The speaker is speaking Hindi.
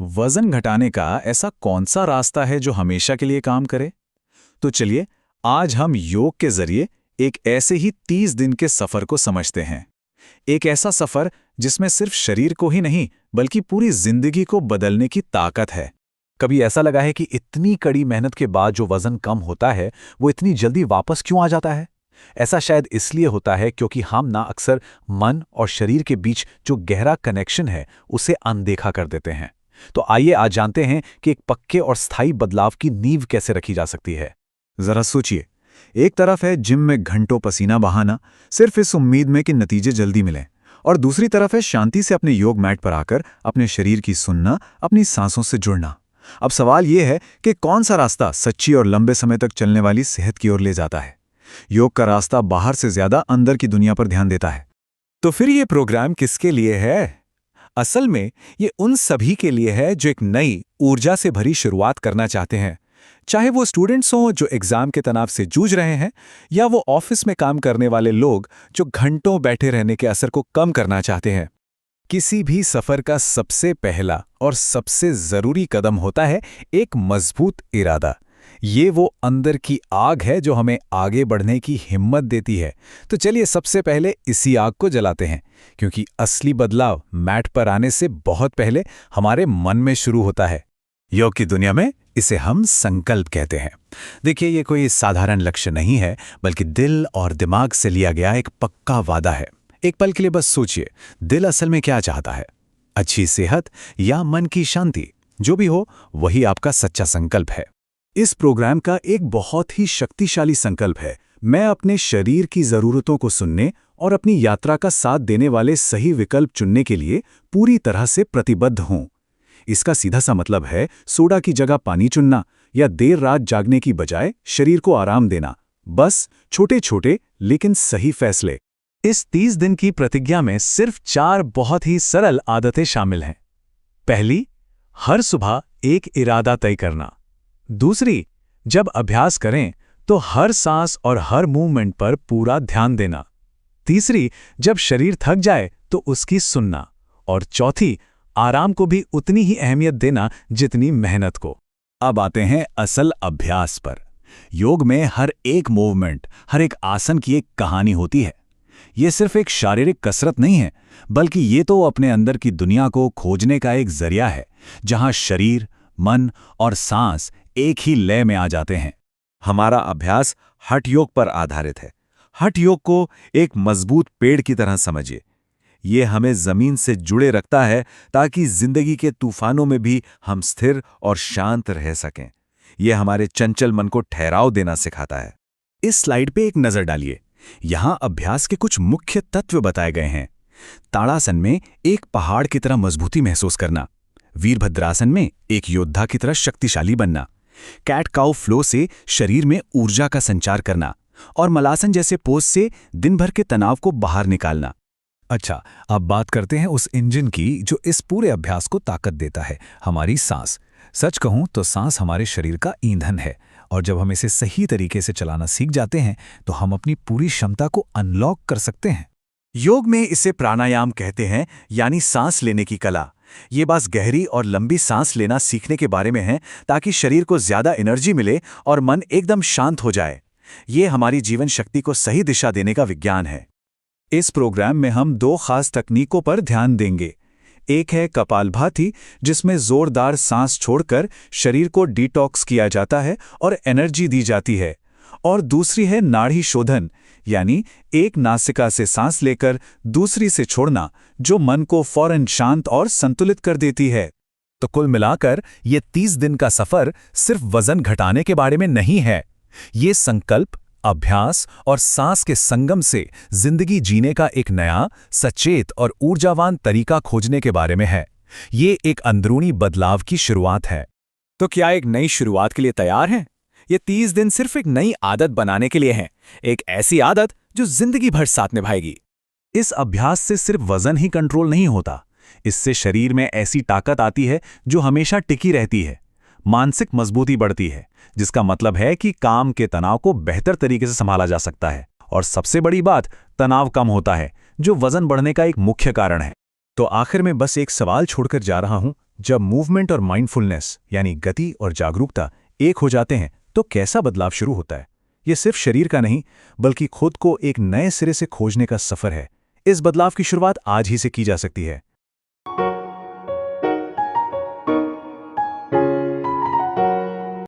वजन घटाने का ऐसा कौन सा रास्ता है जो हमेशा के लिए काम करे? तो चलिए, आज हम योग के जरिए एक ऐसे ही 30 दिन के सफर को समझते हैं। एक ऐसा सफर जिसमें सिर्फ शरीर को ही नहीं बल्कि पूरी जिंदगी को बदलने की ताकत है। कभी ऐसा लगा है कि इतनी कड़ी मेहनत के बाद जो वजन कम होता है वो इतनी जल्दी वापस क्यों आ जाता है? ऐसा शायद इसलिए होता है क्योंकि हम ना अक्सर मन और शरीर के बीच जो गहरा कनेक्शन है उसे अनदेखा कर देते हैं। तो आइए आज जानते हैं कि एक पक्के और स्थायी बदलाव की नींव कैसे रखी जा सकती है। जरा सोचिए, एक तरफ है जिम में घंटों पसीना बहाना, सिर्फ इस उम्मीद में कि नतीजे जल्दी मिलें, और दूसरी तरफ है शांति से अपने योग मैट पर आकर अपने शरीर की सुनना, अपनी सांसों से जुड़ना। अब सवाल यह है कि कौन सा रास्ता सच्ची और लंबे समय तक चलने वाली सेहत की ओर ले जाता है? योग का रास्ता बाहर से ज्यादा अंदर की दुनिया पर ध्यान देता है। तो फिर ये प्रोग्राम किसके लिए है? असल में ये उन सभी के लिए है जो एक नई ऊर्जा से भरी शुरुआत करना चाहते हैं। चाहे वो स्टूडेंट्स हों जो एग्जाम के तनाव से जूझ रहे हैं, या वो ऑफिस में काम करने वाले लोग जो घंटों बैठे रहने के असर को कम करना चाहते हैं। किसी भी सफर का सबसे पहला और सबसे जरूरी कदम होता है एक मजबूत इरादा। ये वो अंदर की आग है जो हमें आगे बढ़ने की हिम्मत देती है। तो चलिए सबसे पहले इसी आग को जलाते हैं, क्योंकि असली बदलाव मैट पर आने से बहुत पहले हमारे मन में शुरू होता है। योग की दुनिया में इसे हम संकल्प कहते हैं। देखिए, ये कोई साधारण लक्ष्य नहीं है, बल्कि दिल और दिमाग से लिया गया एक पक्का वादा है। एक पल के लिए बस सोचिए, दिल असल में क्या चाहता है? अच्छी सेहत या मन की शांति? जो भी हो, वही आपका सच्चा संकल्प है। इस प्रोग्राम का एक बहुत ही शक्तिशाली संकल्प है, मैं अपने शरीर की जरूरतों को सुनने और अपनी यात्रा का साथ देने वाले सही विकल्प चुनने के लिए पूरी तरह से प्रतिबद्ध हूं। इसका सीधा सा मतलब है सोडा की जगह पानी चुनना, या देर रात जागने की बजाय शरीर को आराम देना। बस छोटे छोटे लेकिन सही फैसले। इस 30 दिन की प्रतिज्ञा में सिर्फ 4 बहुत ही सरल आदतें शामिल हैं। पहली, हर सुबह एक इरादा तय करना। दूसरी, जब अभ्यास करें तो हर सांस और हर मूवमेंट पर पूरा ध्यान देना। तीसरी, जब शरीर थक जाए तो उसकी सुनना। और चौथी, आराम को भी उतनी ही अहमियत देना जितनी मेहनत को। अब आते हैं असल अभ्यास पर। योग में हर एक मूवमेंट, हर एक आसन की एक कहानी होती है। ये सिर्फ एक शारीरिक कसरत नहीं है, बल्कि ये तो अपने अंदर की दुनिया को खोजने का एक जरिया है, जहां शरीर, मन और सांस एक ही लय में आ जाते हैं। हमारा अभ्यास हठ योग पर आधारित है। हठ योग को एक मजबूत पेड़ की तरह समझिए। ये हमें जमीन से जुड़े रखता है ताकि जिंदगी के तूफानों में भी हम स्थिर और शांत रह सकें। ये हमारे चंचल मन को ठहराव देना सिखाता है। इस स्लाइड पे एक नजर डालिए। यहां अभ्यास के कुछ मुख्य तत्व बताए गए हैं। ताड़ासन में एक पहाड़ की तरह मजबूती महसूस करना, वीरभद्रासन में एक योद्धा की तरह शक्तिशाली बनना, कैट काउ फ्लो से शरीर में ऊर्जा का संचार करना, और मलासन जैसे पोज से दिन भर के तनाव को बाहर निकालना। अच्छा, अब बात करते हैं उस इंजन की जो इस पूरे अभ्यास को ताकत देता है, हमारी सांस। सच कहूं तो सांस हमारे शरीर का ईंधन है, और जब हम इसे सही तरीके से चलाना सीख जाते हैं तो हम अपनी पूरी क्षमता को अनलॉक कर सकते हैं। योग में इसे प्राणायाम कहते हैं, यानी सांस लेने की कला। ये बस गहरी और लंबी सांस लेना सीखने के बारे में है, ताकि शरीर को ज्यादा एनर्जी मिले और मन एकदम शांत हो जाए। ये हमारी जीवन शक्ति को सही दिशा देने का विज्ञान है। इस प्रोग्राम में हम 2 खास तकनीकों पर ध्यान देंगे। एक है कपालभाति, जिसमें जोरदार सांस छोड़कर शरीर को डिटॉक्स किया जाता है और एनर्जी दी जाती है, और दूसरी है नाड़ी शोधन, यानी एक नासिका से सांस लेकर दूसरी से छोड़ना, जो मन को फौरन शांत और संतुलित कर देती है। तो कुल मिलाकर ये 30 दिन का सफर सिर्फ वजन घटाने के बारे में नहीं है। ये संकल्प, अभ्यास और सांस के संगम से जिंदगी जीने का एक नया, सचेत और ऊर्जावान तरीका खोजने के बारे में है। ये एक अंदरूनी बदलाव की शुरुआत है। तो क्या एक नई शुरुआत के लिए तैयार हैं? ये 30 दिन सिर्फ एक नई आदत बनाने के लिए हैं, एक ऐसी आदत जो जिंदगी भर साथ निभाएगी। इस अभ्यास से सिर्फ वजन ही कंट्रोल नहीं होता, इससे शरीर में ऐसी ताकत आती है जो हमेशा टिकी रहती है। मानसिक मजबूती बढ़ती है, जिसका मतलब है कि काम के तनाव को बेहतर तरीके से संभाला जा सकता है। और सबसे बड़ी बात, तनाव कम होता है, जो वजन बढ़ने का एक मुख्य कारण है। तो आखिर में बस एक सवाल छोड़कर जा रहा हूं, जब मूवमेंट और माइंडफुलनेस यानी गति और जागरूकता एक हो जाते हैं तो कैसा बदलाव शुरू होता है। ये सिर्फ शरीर का नहीं बल्कि खुद को एक नए सिरे से खोजने का सफर है। इस बदलाव की शुरुआत आज ही से की जा सकती है।